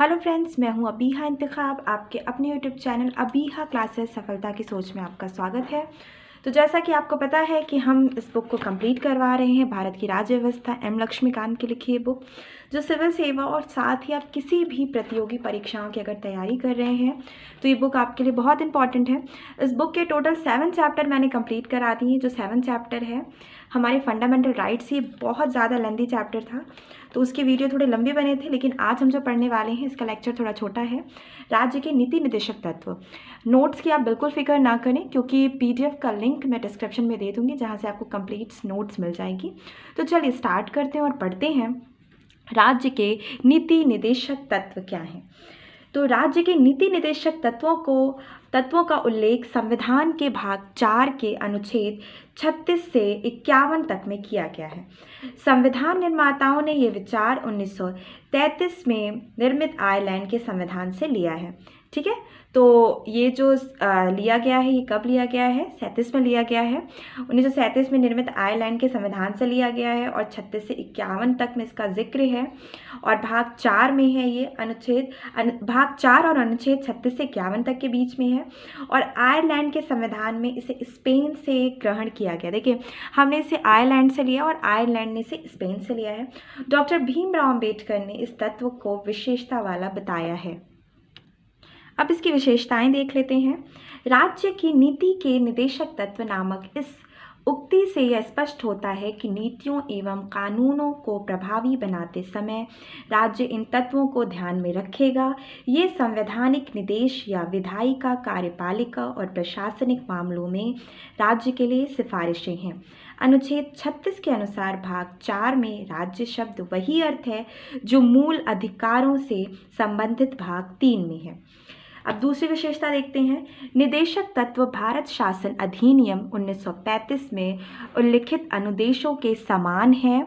Hello friends, मैं हूं अबीहा इंतखाब। आपके अपने यूट्यूब चैनल अबीहा क्लासेस सफलता की सोच में आपका स्वागत है। तो जैसा कि आपको पता है कि हम इस बुक को कंप्लीट करवा रहे हैं, भारत की राज्य व्यवस्था एम लक्ष्मीकांत की लिखी ये बुक, जो सिविल सेवा और साथ ही आप किसी भी प्रतियोगी परीक्षाओं की अगर तैयारी कर रहे हैं तो ये बुक आपके लिए बहुत इंपॉर्टेंट है। इस बुक के टोटल 7 चैप्टर मैंने कंप्लीट करा दिए। जो 7 चैप्टर है हमारे फंडामेंटल राइट्स, ये बहुत ज़्यादा लेंथी चैप्टर था तो उसके वीडियो थोड़े लंबे बने थे, लेकिन आज हम जो पढ़ने वाले हैं इसका लेक्चर थोड़ा छोटा है। राज्य के नीति निदेशक तत्व। नोट्स की आप बिल्कुल फिक्र ना करें, क्योंकि पीडीएफ का लिंक मैं डिस्क्रिप्शन में दे दूंगी, जहां से आपको कंप्लीट नोट्स मिल जाएगी। तो चलिए स्टार्ट करते हैं और पढ़ते हैं राज्य के नीति निदेशक तत्व क्या हैं। तो राज्य के नीति निदेशक तत्वों का उल्लेख संविधान के भाग 4 के अनुच्छेद 36 से 51 तक में किया गया है। संविधान निर्माताओं ने ये विचार 1933 में निर्मित आयरलैंड के संविधान से लिया है। ठीक है, तो ये जो लिया गया है, ये कब लिया गया है? 37 में लिया गया है। 1937 में निर्मित आयरलैंड के संविधान से लिया गया है और 36 से 51 तक में इसका जिक्र है। और भाग 4 में है ये भाग 4 और अनुच्छेद 36 से 51 तक के बीच में है। और आयरलैंड के संविधान में इसे स्पेन से ग्रहण किया गया। देखिए, हमने इसे आयरलैंड से लिया और आयरलैंड ने इसे स्पेन से लिया है। डॉक्टर भीमराव अंबेडकर ने इस तत्व को विशेषता वाला बताया है। अब इसकी विशेषताएं देख लेते हैं। राज्य की नीति के निदेशक तत्व नामक इस उक्ति से यह स्पष्ट होता है कि नीतियों एवं कानूनों को प्रभावी बनाते समय राज्य इन तत्वों को ध्यान में रखेगा। ये संवैधानिक निर्देश या विधायिका, कार्यपालिका और प्रशासनिक मामलों में राज्य के लिए सिफारिशें हैं। अनुच्छेद 36 के अनुसार भाग 4 में राज्य शब्द वही अर्थ है जो मूल अधिकारों से संबंधित भाग 3 में है। अब दूसरी विशेषता देखते हैं। निदेशक तत्व भारत शासन अधिनियम 1935 में उल्लिखित अनुदेशों के समान है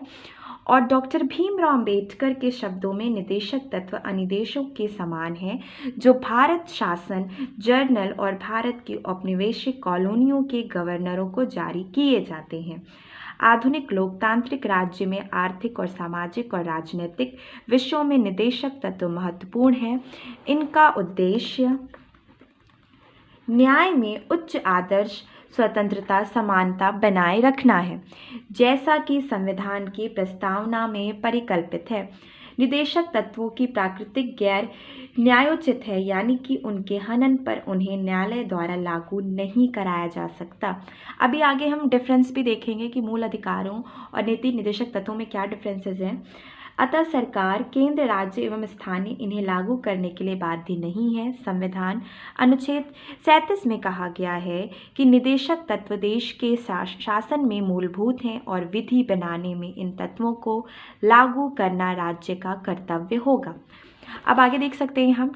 और डॉक्टर भीमराव अंबेडकर के शब्दों में निदेशक तत्व अनुदेशों के समान है, जो भारत शासन जर्नल और भारत की औपनिवेशिक कॉलोनियों के गवर्नरों को जारी किए जाते हैं। आधुनिक लोकतांत्रिक राज्य में आर्थिक और सामाजिक और राजनीतिक विषयों में निदेशक तत्व महत्वपूर्ण है। इनका उद्देश्य न्याय में उच्च आदर्श, स्वतंत्रता, समानता बनाए रखना है, जैसा कि संविधान की प्रस्तावना में परिकल्पित है। निदेशक तत्वों की प्रकृति गैर न्यायोचित है, यानी कि उनके हनन पर उन्हें न्यायालय द्वारा लागू नहीं कराया जा सकता। अभी आगे हम डिफरेंस भी देखेंगे कि मूल अधिकारों और नीति निदेशक तत्वों में क्या डिफरेंसेस हैं। अतः सरकार, केंद्र, राज्य एवं स्थानीय इन्हें लागू करने के लिए बाध्य नहीं है। संविधान अनुच्छेद 37 में कहा गया है कि निदेशक तत्व देश के शासन में मूलभूत हैं और विधि बनाने में इन तत्वों को लागू करना राज्य का कर्तव्य होगा। अब आगे देख सकते हैं हम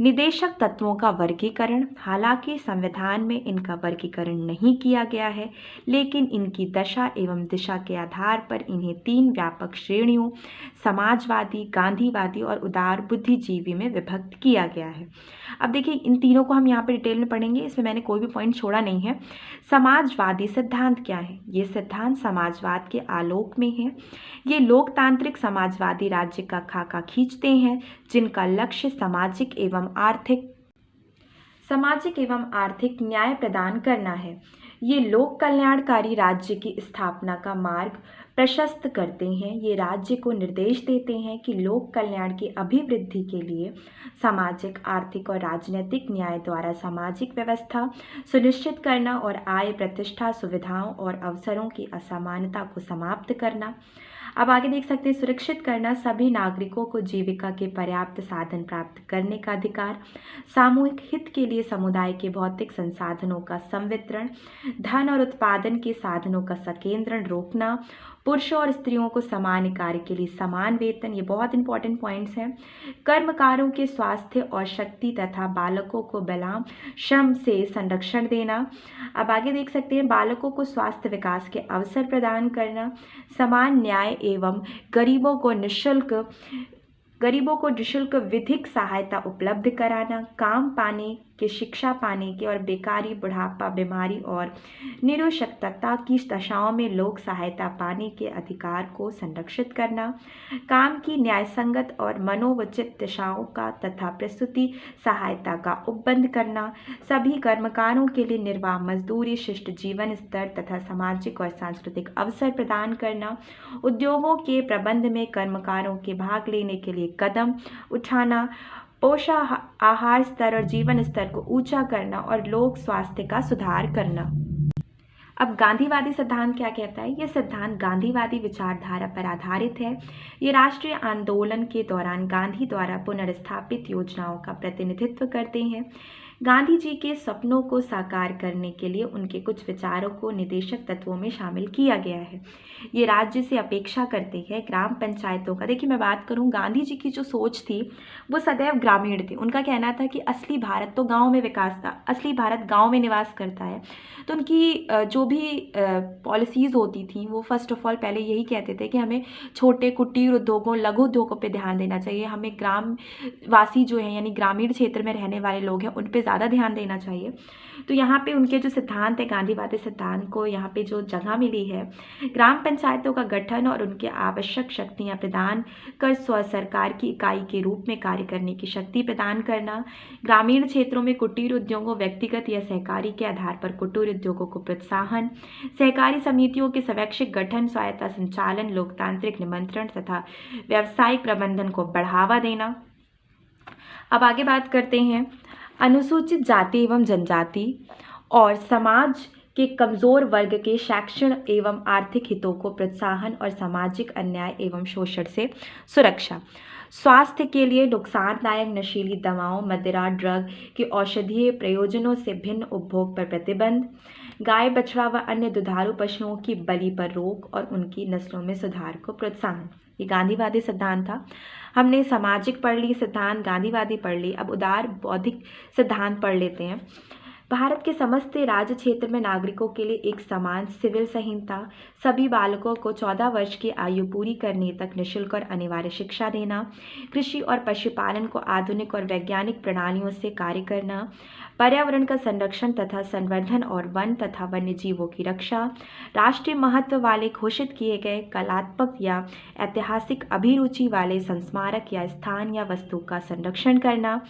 निदेशक तत्वों का वर्गीकरण। हालांकि संविधान में इनका वर्गीकरण नहीं किया गया है, लेकिन इनकी दशा एवं दिशा के आधार पर इन्हें 3 व्यापक श्रेणियों समाजवादी, गांधीवादी और उदार बुद्धिजीवी में विभक्त किया गया है। अब देखिए, इन तीनों को हम यहाँ पर डिटेल में पढ़ेंगे, इसमें मैंने कोई भी पॉइंट छोड़ा नहीं है। समाजवादी सिद्धांत क्या है? ये सिद्धांत समाजवाद के आलोक में है। ये लोकतांत्रिक समाजवादी राज्य का खाका खींचते हैं, जिनका लक्ष्य सामाजिक एवं आर्थिक न्याय प्रदान करना है। ये लोक कल्याणकारी राज्य की स्थापना का मार्ग प्रशस्त करते हैं। ये राज्य को निर्देश देते हैं कि लोक कल्याण की अभिवृद्धि के लिए सामाजिक, आर्थिक और राजनीतिक न्याय द्वारा सामाजिक व्यवस्था सुनिश्चित करना और आय, प्रतिष्ठा, सुविधाओं और अवसरों की असमानता को समाप्त करना। अब आगे देख सकते हैं, सुरक्षित करना सभी नागरिकों को जीविका के पर्याप्त साधन प्राप्त करने का अधिकार, सामूहिक हित के लिए समुदाय के भौतिक संसाधनों का संवितरण, धन और उत्पादन के साधनों का संकेंद्रण रोकना, पुरुषों और स्त्रियों को समान कार्य के लिए समान वेतन, ये बहुत इंपॉर्टेंट पॉइंट्स हैं, कर्मकारों के स्वास्थ्य और शक्ति तथा बालकों को बेलाम श्रम से संरक्षण देना। अब आगे देख सकते हैं, बालकों को स्वास्थ्य विकास के अवसर प्रदान करना, समान न्याय एवं गरीबों को निःशुल्क विधिक सहायता उपलब्ध कराना, काम पाने के शिक्षा पाने के और बेकारी, बुढ़ापा, बीमारी और निरक्षरता की दशाओं में लोक सहायता पाने के अधिकार को संरक्षित करना, काम की न्यायसंगत और मनोवचित दिशाओं का तथा प्रसूति सहायता का उपबंध करना, सभी कर्मकारों के लिए निर्वाह मजदूरी, शिष्ट जीवन स्तर तथा सामाजिक और सांस्कृतिक अवसर प्रदान करना, उद्योगों के प्रबंध में कर्मकारों के भाग लेने के लिए कदम उठाना, पोषाहार स्तर और जीवन स्तर को ऊंचा करना और लोक स्वास्थ्य का सुधार करना। अब गांधीवादी सिद्धांत क्या कहता है? ये सिद्धांत गांधीवादी विचारधारा पर आधारित है। ये राष्ट्रीय आंदोलन के दौरान गांधी द्वारा पुनर्स्थापित योजनाओं का प्रतिनिधित्व करते हैं। गांधी जी के सपनों को साकार करने के लिए उनके कुछ विचारों को निदेशक तत्वों में शामिल किया गया है। ये राज्य से अपेक्षा करते हैं ग्राम पंचायतों का। देखिए, मैं बात करूं, गांधी जी की जो सोच थी वो सदैव ग्रामीण थी। उनका कहना था कि असली भारत तो गांव में विकास था, असली भारत गांव में निवास करता है। तो उनकी जो भी पॉलिसीज़ होती थी वो फर्स्ट ऑफ ऑल पहले यही कहते थे कि हमें छोटे कुटीर उद्योगों, लघु उद्योगों पे ध्यान देना चाहिए। हमें ग्रामवासी जो हैं यानी ग्रामीण क्षेत्र में रहने वाले लोग हैं उन पे ज़्यादा ध्यान देना चाहिए। तो यहाँ पे उनके जो सिद्धांत है, गांधीवादी सिद्धांत को यहाँ पे जो जगह मिली है, ग्राम पंचायतों का गठन और उनके आवश्यक शक्तियाँ प्रदान कर स्व सरकार की इकाई के रूप में कार्य करने की शक्ति प्रदान करना, ग्रामीण क्षेत्रों में कुटीर उद्योगों, व्यक्तिगत या सहकारी के आधार पर कुटीर उद्योगों को प्रोत्साहन, सहकारी समितियों के स्वैच्छिक गठन, स्वायत्ता संचालन, लोकतांत्रिक निमंत्रण तथा व्यावसायिक प्रबंधन को बढ़ावा देना। अब आगे बात करते हैं अनुसूचित जाति एवं जनजाति और समाज के कमजोर वर्ग के शैक्षणिक एवं आर्थिक हितों को प्रोत्साहन और सामाजिक अन्याय एवं शोषण से सुरक्षा, स्वास्थ्य के लिए नुकसानदायक नशीली दवाओं, मदिरा, ड्रग के औषधीय प्रयोजनों से भिन्न उपभोग पर प्रतिबंध, गाय, बछड़ा व अन्य दुधारू पशुओं की बलि पर रोक और उनकी नस्लों में सुधार को प्रोत्साहन। ये गांधीवादी सिद्धांत था। हमने सामाजिक पढ़ ली सिद्धांत, गांधीवादी पढ़ ली। अब उदार बौद्धिक सिद्धांत पढ़ लेते हैं। भारत के समस्त राज्य क्षेत्र में नागरिकों के लिए एक समान सिविल संहिता, सभी बालकों को 14 वर्ष की आयु पूरी करने तक निःशुल्क और अनिवार्य शिक्षा देना, कृषि और पशुपालन को आधुनिक और वैज्ञानिक प्रणालियों से कार्य करना, पर्यावरण का संरक्षण तथा संवर्धन और वन तथा वन्य जीवों की रक्षा, राष्ट्रीय महत्व वाले घोषित किए गए कलात्मक या ऐतिहासिक अभिरुचि वाले संस्मारक या स्थान या वस्तु का संरक्षण करना,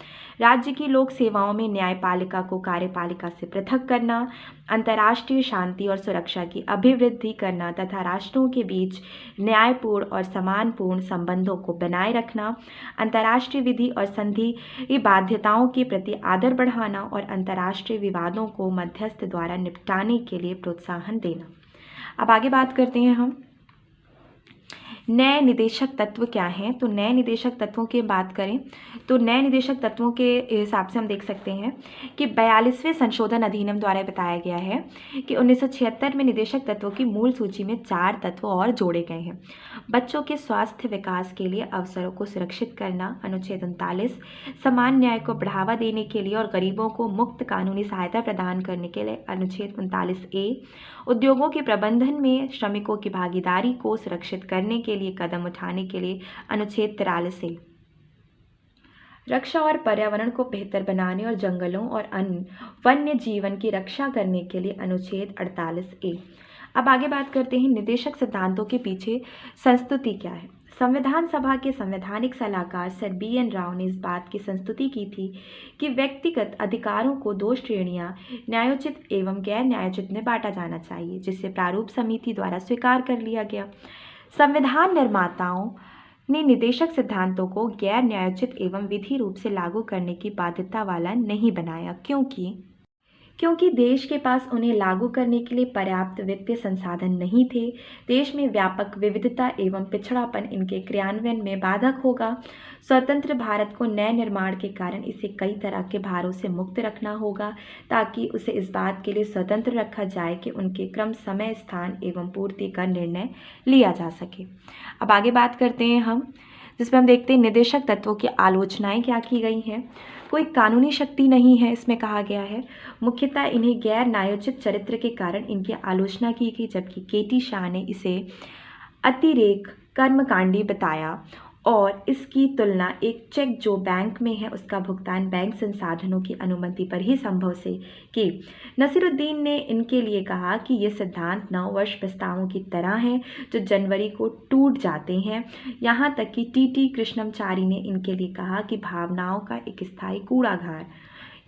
राज्य की लोक सेवाओं में न्यायपालिका को कार्यपालिका से पृथक करना, अंतर्राष्ट्रीय शांति और सुरक्षा की अभिवृद्धि करना तथा राष्ट्रों के बीच न्यायपूर्ण और सम्मानपूर्ण संबंधों को बनाए रखना, अंतर्राष्ट्रीय विधि और संधि बाध्यताओं के प्रति आदर बढ़ाना और अंतर्राष्ट्रीय विवादों को मध्यस्थ द्वारा निपटाने के लिए प्रोत्साहन देना। अब आगे बात करते हैं हम नए निदेशक तत्व क्या हैं। तो नए निदेशक तत्वों की बात करें तो नए निदेशक तत्वों के हिसाब से हम देख सकते हैं कि 42वें संशोधन अधिनियम द्वारा बताया गया है कि 1976 में निदेशक तत्वों की मूल सूची में 4 तत्व और जोड़े गए हैं। बच्चों के स्वास्थ्य विकास के लिए अवसरों को सुरक्षित करना, अनुच्छेद 39, समान न्याय को बढ़ावा देने के लिए और गरीबों को मुफ्त कानूनी सहायता प्रदान करने के लिए, अनुच्छेद 39A, उद्योगों के प्रबंधन में श्रमिकों की भागीदारी को सुरक्षित करने के लिए कदम उठाने के लिए, अनुच्छेद 43A, रक्षा और पर्यावरण को बेहतर बनाने और जंगलों और अन्य वन्य जीवन की रक्षा करने के लिए, अनुच्छेद 48A। अब आगे बात करते हैं निदेशक सिद्धांतों के पीछे संस्तुति क्या है। संविधान सभा के संवैधानिक सलाहकार सर BN राव ने इस बात की संस्तुति की थी कि व्यक्तिगत अधिकारों को 2 श्रेणियां, न्यायोचित एवं गैर न्यायोचित में बांटा जाना चाहिए, जिसे प्रारूप समिति द्वारा स्वीकार कर लिया गया। संविधान निर्माताओं ने निदेशक सिद्धांतों को गैर न्यायोचित एवं विधि रूप से लागू करने की बाध्यता वाला नहीं बनाया, क्योंकि देश के पास उन्हें लागू करने के लिए पर्याप्त वित्तीय संसाधन नहीं थे। देश में व्यापक विविधता एवं पिछड़ापन इनके क्रियान्वयन में बाधक होगा। स्वतंत्र भारत को नए निर्माण के कारण इसे कई तरह के भारों से मुक्त रखना होगा ताकि उसे इस बात के लिए स्वतंत्र रखा जाए कि उनके क्रम, समय, स्थान एवं पूर्ति का निर्णय लिया जा सके। अब आगे बात करते हैं हम, जिसमें हम देखते हैं निदेशक तत्वों की आलोचनाएं क्या की गई हैं। कोई कानूनी शक्ति नहीं है इसमें कहा गया है। मुख्यतः इन्हें गैर न्यायोचित चरित्र के कारण इनकी आलोचना की गई, जबकि KT शाह ने इसे अतिरेक, कर्मकांडी बताया और इसकी तुलना एक चेक जो बैंक में है उसका भुगतान बैंक संसाधनों की अनुमति पर ही संभव से की। नसीरुद्दीन ने इनके लिए कहा कि ये सिद्धांत 9 वर्ष प्रस्तावों की तरह हैं जो जनवरी को टूट जाते हैं। यहाँ तक कि टी कृष्णमचारी ने इनके लिए कहा कि भावनाओं का एक स्थायी कूड़ाघर,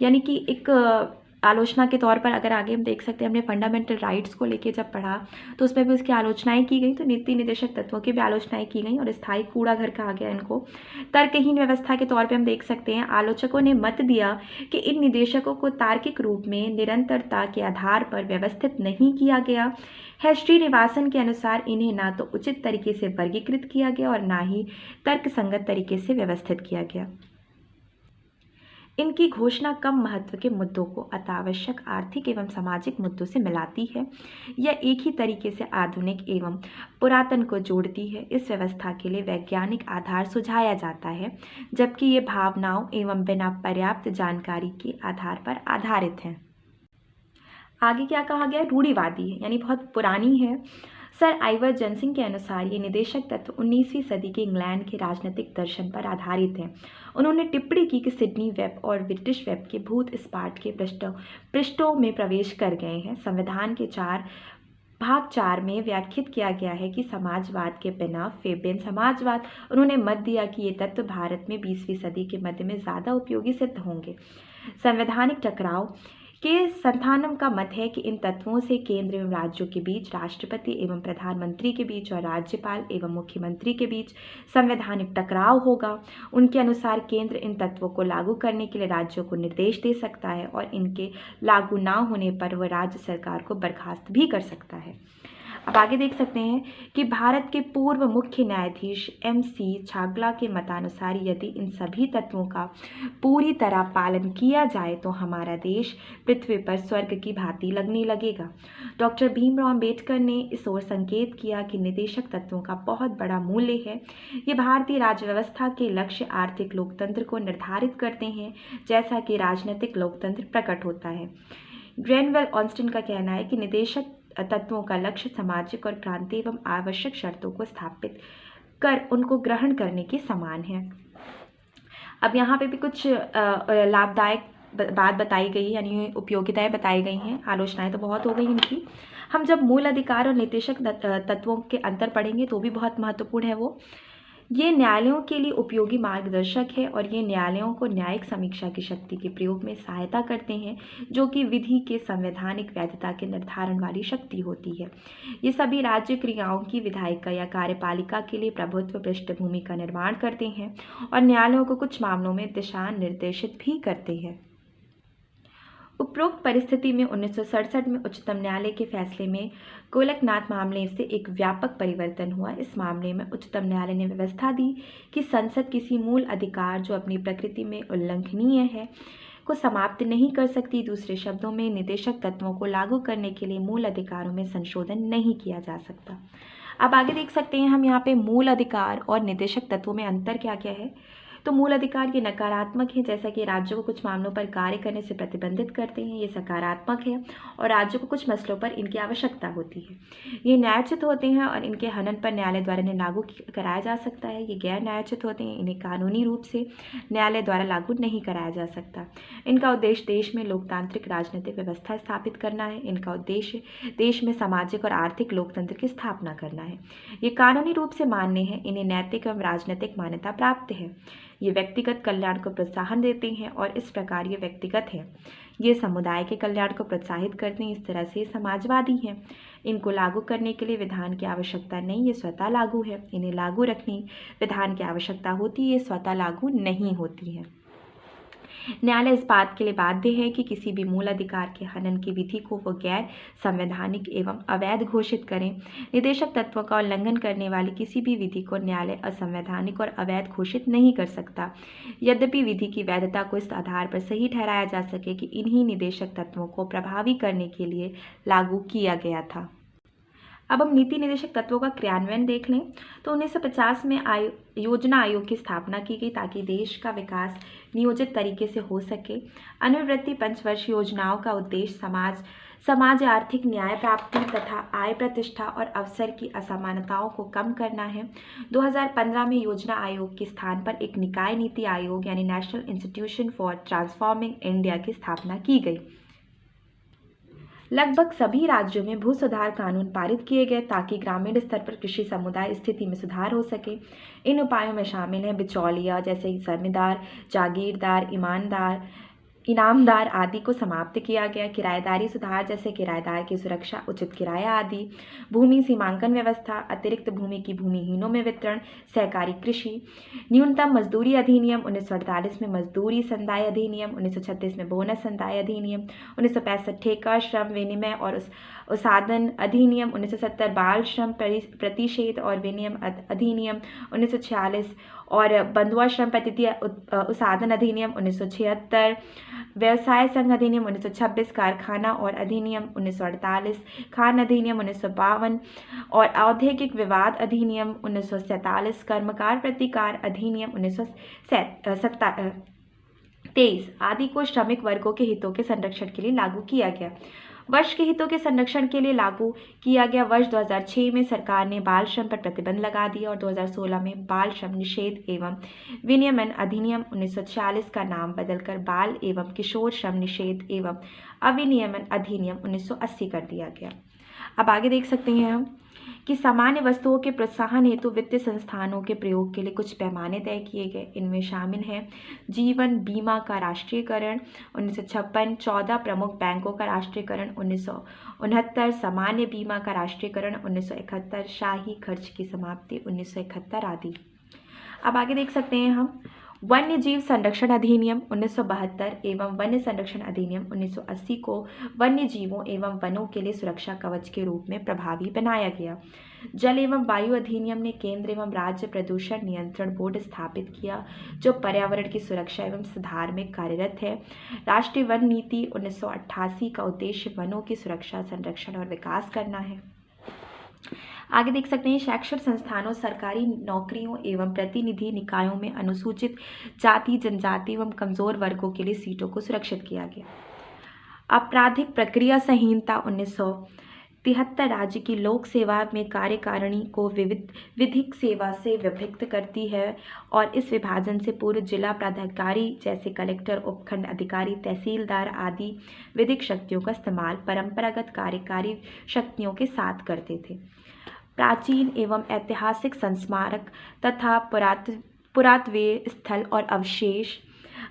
यानी कि एक आलोचना के तौर पर अगर आगे हम देख सकते हैं, हमने फंडामेंटल राइट्स को लेके जब पढ़ा तो उसमें भी उसकी आलोचनाएं की गई, तो नीति निदेशक तत्वों की भी आलोचनाएं की गई और स्थायी कूड़ाघर कहा गया इनको। तर्कहीन व्यवस्था के तौर पे हम देख सकते हैं आलोचकों ने मत दिया कि इन निदेशकों को तार्किक रूप में निरंतरता के आधार पर व्यवस्थित नहीं किया गया है। श्रीनिवासन के अनुसार इन्हें ना तो उचित तरीके से वर्गीकृत किया गया और ना ही तर्कसंगत तरीके से व्यवस्थित किया गया। इनकी घोषणा कम महत्व के मुद्दों को अत्यावश्यक आर्थिक एवं सामाजिक मुद्दों से मिलाती है। यह एक ही तरीके से आधुनिक एवं पुरातन को जोड़ती है। इस व्यवस्था के लिए वैज्ञानिक आधार सुझाया जाता है, जबकि ये भावनाओं एवं बिना पर्याप्त जानकारी के आधार पर आधारित है। आगे क्या कहा गया? रूढ़िवादी है, यानी बहुत पुरानी है। सर आइवर जनसिंह के अनुसार ये निदेशक तत्व 19वीं सदी के इंग्लैंड के राजनीतिक दर्शन पर आधारित है। उन्होंने टिप्पणी की कि सिडनी वेब और ब्रिटिश वेब के भूत स्पाट के पृष्ठों में प्रवेश कर गए हैं। संविधान के भाग 4 में व्याख्यात किया गया है कि समाजवाद के बिना फेबियन समाजवाद। उन्होंने मत दिया कि ये तत्व भारत में 20वीं सदी के मध्य में ज़्यादा उपयोगी सिद्ध होंगे। संवैधानिक टकराव के संस्थानम का मत है कि इन तत्वों से केंद्र एवं राज्यों के बीच, राष्ट्रपति एवं प्रधानमंत्री के बीच और राज्यपाल एवं मुख्यमंत्री के बीच संवैधानिक टकराव होगा। उनके अनुसार केंद्र इन तत्वों को लागू करने के लिए राज्यों को निर्देश दे सकता है और इनके लागू ना होने पर वह राज्य सरकार को बर्खास्त भी कर सकता है। अब आगे देख सकते हैं कि भारत के पूर्व मुख्य न्यायाधीश MC छागला के मतानुसार यदि इन सभी तत्वों का पूरी तरह पालन किया जाए तो हमारा देश पृथ्वी पर स्वर्ग की भांति लगने लगेगा। डॉक्टर भीमराव अंबेडकर ने इस ओर संकेत किया कि निदेशक तत्वों का बहुत बड़ा मूल्य है। ये भारतीय राज्य व्यवस्था के लक्ष्य आर्थिक लोकतंत्र को निर्धारित करते हैं, जैसा कि राजनीतिक लोकतंत्र प्रकट होता है। ग्रेनवेल ऑस्टिन का कहना है कि निदेशक तत्वों का लक्ष्य सामाजिक और क्रांति एवं आवश्यक शर्तों को स्थापित कर उनको ग्रहण करने के समान है। अब यहाँ पे भी कुछ लाभदायक बात बताई गई, यानी उपयोगिताएं बताई गई हैं। आलोचनाएं तो बहुत हो गई इनकी। हम जब मूल अधिकार और निदेशक तत्वों के अंतर पढ़ेंगे तो भी बहुत महत्वपूर्ण है वो। ये न्यायालयों के लिए उपयोगी मार्गदर्शक है और ये न्यायालयों को न्यायिक समीक्षा की शक्ति के प्रयोग में सहायता करते हैं, जो कि विधि के संवैधानिक वैधता के निर्धारण वाली शक्ति होती है। ये सभी राज्य क्रियाओं की विधायिका या कार्यपालिका के लिए प्रभुत्व पृष्ठभूमि का निर्माण करते हैं और न्यायालयों को कुछ मामलों में दिशा निर्देशित भी करते हैं। उपरोक्त परिस्थिति में 1967 में उच्चतम न्यायालय के फैसले में गोलकनाथ मामले से एक व्यापक परिवर्तन हुआ। इस मामले में उच्चतम न्यायालय ने व्यवस्था दी कि संसद किसी मूल अधिकार जो अपनी प्रकृति में उल्लंघनीय है को समाप्त नहीं कर सकती। दूसरे शब्दों में, निदेशक तत्वों को लागू करने के लिए मूल अधिकारों में संशोधन नहीं किया जा सकता। अब आगे देख सकते हैं हम यहाँ पे मूल अधिकार और निदेशक तत्वों में अंतर क्या क्या है। तो मूल अधिकार ये नकारात्मक है, जैसा कि राज्यों को कुछ मामलों पर कार्य करने से प्रतिबंधित करते हैं। ये सकारात्मक है और राज्यों को कुछ मसलों पर इनकी आवश्यकता होती है। ये न्यायोचित होते हैं और इनके हनन पर न्यायालय द्वारा इन्हें लागू कराया जा सकता है। ये गैर न्यायोचित होते हैं, इन्हें कानूनी रूप से न्यायालय द्वारा लागू नहीं कराया जा सकता। इनका उद्देश्य देश में लोकतांत्रिक राजनीतिक व्यवस्था स्थापित करना है। इनका उद्देश्य देश में सामाजिक और आर्थिक लोकतंत्र की स्थापना करना है। ये कानूनी रूप से मान्य है। इन्हें नैतिक एवं राजनीतिक मान्यता प्राप्त है। ये व्यक्तिगत कल्याण को प्रोत्साहन देते हैं और इस प्रकार ये व्यक्तिगत है। ये समुदाय के कल्याण को प्रोत्साहित करते हैं, इस तरह से समाजवादी हैं। इनको लागू करने के लिए विधान की आवश्यकता नहीं, ये स्वतः लागू है। इन्हें लागू रखने विधान की आवश्यकता होती है, ये स्वतः लागू नहीं होती है। न्यायालय इस बात के लिए बाध्य है कि किसी भी मूल अधिकार के हनन की विधि को वो गैर संवैधानिक एवं अवैध घोषित करें। निदेशक तत्वों का उल्लंघन करने वाली किसी भी विधि को न्यायालय असंवैधानिक और अवैध घोषित नहीं कर सकता, यद्यपि विधि की वैधता को इस आधार पर सही ठहराया जा सके कि इन्हीं निदेशक तत्वों को प्रभावी करने के लिए लागू किया गया था। अब हम नीति निर्देशक तत्वों का क्रियान्वयन देख लें तो 1950 में योजना आयोग की स्थापना की गई ताकि देश का विकास नियोजित तरीके से हो सके। अनुवृत्ति पंचवर्षीय योजनाओं का उद्देश्य समाज आर्थिक न्याय प्राप्ति तथा आय प्रतिष्ठा और अवसर की असमानताओं को कम करना है। 2015 में योजना आयोग के स्थान पर एक निकाय नीति आयोग यानी national institution for transforming India की स्थापना की गई। लगभग सभी राज्यों में भू सुधार कानून पारित किए गए ताकि ग्रामीण स्तर पर कृषि समुदाय स्थिति में सुधार हो सके। इन उपायों में शामिल हैं बिचौलिया जैसे जमींदार, जागीरदार, इनामदार आदि को समाप्त किया गया। किराएदारी सुधार जैसे किराएदार की सुरक्षा, उचित किराया आदि। भूमि सीमांकन व्यवस्था, अतिरिक्त भूमि की भूमिहीनों में वितरण, सहकारी कृषि। न्यूनतम मजदूरी अधिनियम 1948 में मजदूरी संदाय अधिनियम, 1936 में बोनस संदाय अधिनियम, 1965 ठेका श्रम विनिमय और उसादन अधिनियम, 1970 बाल श्रम प्रतिषेध और विनियम अधिनियम, 1946 और बंधुआ श्रम पद्धति उसादन अधिनियम 1976, व्यवसाय संघ अधिनियम 1926, कारखाना और अधिनियम 1948, खान अधिनियम 1952 और औद्योगिक विवाद अधिनियम 1947, कर्मकार प्रतिकार अधिनियम 1923 आदि को श्रमिक वर्गों के हितों के संरक्षण के लिए लागू किया गया। वर्ष के हितों के संरक्षण के लिए लागू किया गया। वर्ष 2006 में सरकार ने बाल श्रम पर प्रतिबंध लगा दिया और 2016 में बाल श्रम निषेध एवं विनियमन अधिनियम 1946 का नाम बदलकर बाल एवं किशोर श्रम निषेध एवं अविनियमन अधिनियम 1980 कर दिया गया। अब आगे देख सकते हैं हम कि सामान्य वस्तुओं के प्रोत्साहन हेतु वित्तीय संस्थानों के प्रयोग के लिए कुछ पैमाने तय किए गए। इनमें शामिल हैं जीवन बीमा का राष्ट्रीयकरण 1956, 14 प्रमुख बैंकों का राष्ट्रीयकरण 1969, सामान्य बीमा का राष्ट्रीयकरण 1971, शाही खर्च की समाप्ति 1971 आदि। अब आगे देख सकते हैं हम वन्य जीव संरक्षण अधिनियम 1972 एवं वन्य संरक्षण अधिनियम 1980 को वन्य जीवों एवं वनों के लिए सुरक्षा कवच के रूप में प्रभावी बनाया गया। जल एवं वायु अधिनियम ने केंद्र एवं राज्य प्रदूषण नियंत्रण बोर्ड स्थापित किया जो पर्यावरण की सुरक्षा एवं सुधार में कार्यरत है। राष्ट्रीय वन नीति 1988 का उद्देश्य वनों की सुरक्षा, संरक्षण और विकास करना है। आगे देख सकते हैं शैक्षणिक संस्थानों, सरकारी नौकरियों एवं प्रतिनिधि निकायों में अनुसूचित जाति, जनजाति एवं कमजोर वर्गों के लिए सीटों को सुरक्षित किया गया। आपराधिक प्रक्रिया संहिता 1973 राज्य की लोक सेवा में कार्यकारिणी को विधिक सेवा से विभक्त करती है और इस विभाजन से पूर्व जिला प्राधिकारी जैसे कलेक्टर, उपखंड अधिकारी, तहसीलदार आदि विधिक शक्तियों का इस्तेमाल परंपरागत कार्यकारी शक्तियों के साथ करते थे। प्राचीन एवं ऐतिहासिक संस्मारक तथा पुरातत्वीय स्थल और अवशेष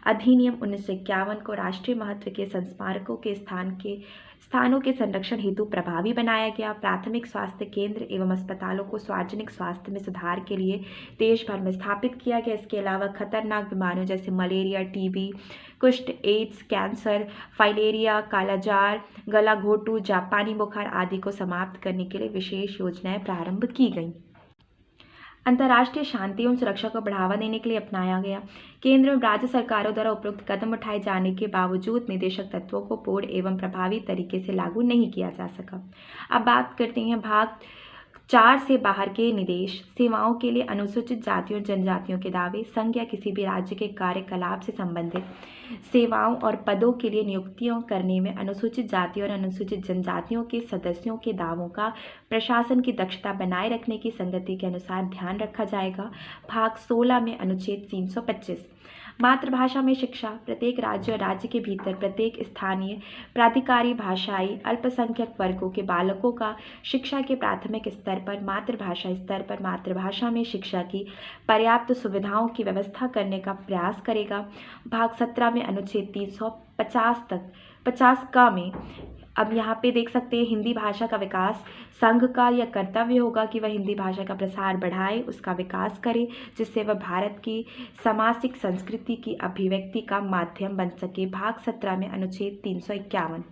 अधिनियम 1951 को राष्ट्रीय महत्व के संस्मारकों के स्थानों के संरक्षण हेतु प्रभावी बनाया गया। प्राथमिक स्वास्थ्य केंद्र एवं अस्पतालों को सार्वजनिक स्वास्थ्य में सुधार के लिए देश भर में स्थापित किया गया। इसके अलावा खतरनाक बीमारियों जैसे मलेरिया, टीबी, कुष्ठ, एड्स, कैंसर, फाइलेरिया, कालाजार, गलाघोटू, जापानी बुखार आदि को समाप्त करने के लिए विशेष योजनाएं प्रारंभ की गईं। अंतर्राष्ट्रीय शांति एवं सुरक्षा को बढ़ावा देने के लिए अपनाया गया। केंद्र एवं राज्य सरकारों द्वारा उपरोक्त कदम उठाए जाने के बावजूद निदेशक तत्वों को पूर्ण एवं प्रभावी तरीके से लागू नहीं किया जा सका। अब बात करते हैं भाग 4 से बाहर के निदेश सेवाओं के लिए अनुसूचित जातियों और जनजातियों के दावे, संघ या किसी भी राज्य के कार्यकलाप से संबंधित सेवाओं और पदों के लिए नियुक्तियां करने में अनुसूचित जाति और अनुसूचित जनजातियों के सदस्यों के दावों का प्रशासन की दक्षता बनाए रखने की संगति के अनुसार ध्यान रखा जाएगा। भाग 16 में अनुच्छेद 325 मातृभाषा में शिक्षा, प्रत्येक राज्य और राज्य के भीतर प्रत्येक स्थानीय प्राधिकारी भाषाई अल्पसंख्यक वर्गों के बालकों का शिक्षा के प्राथमिक स्तर पर मातृभाषा स्तर पर मातृभाषा में शिक्षा की पर्याप्त सुविधाओं की व्यवस्था करने का प्रयास करेगा। भाग 17 में अनुच्छेद 350 का में अब यहाँ पे देख सकते हैं हिंदी भाषा का विकास संघ का यह कर्तव्य होगा कि वह हिंदी भाषा का प्रसार बढ़ाए, उसका विकास करे, जिससे वह भारत की सामाजिक संस्कृति की अभिव्यक्ति का माध्यम बन सके। भाग 17 में अनुच्छेद 351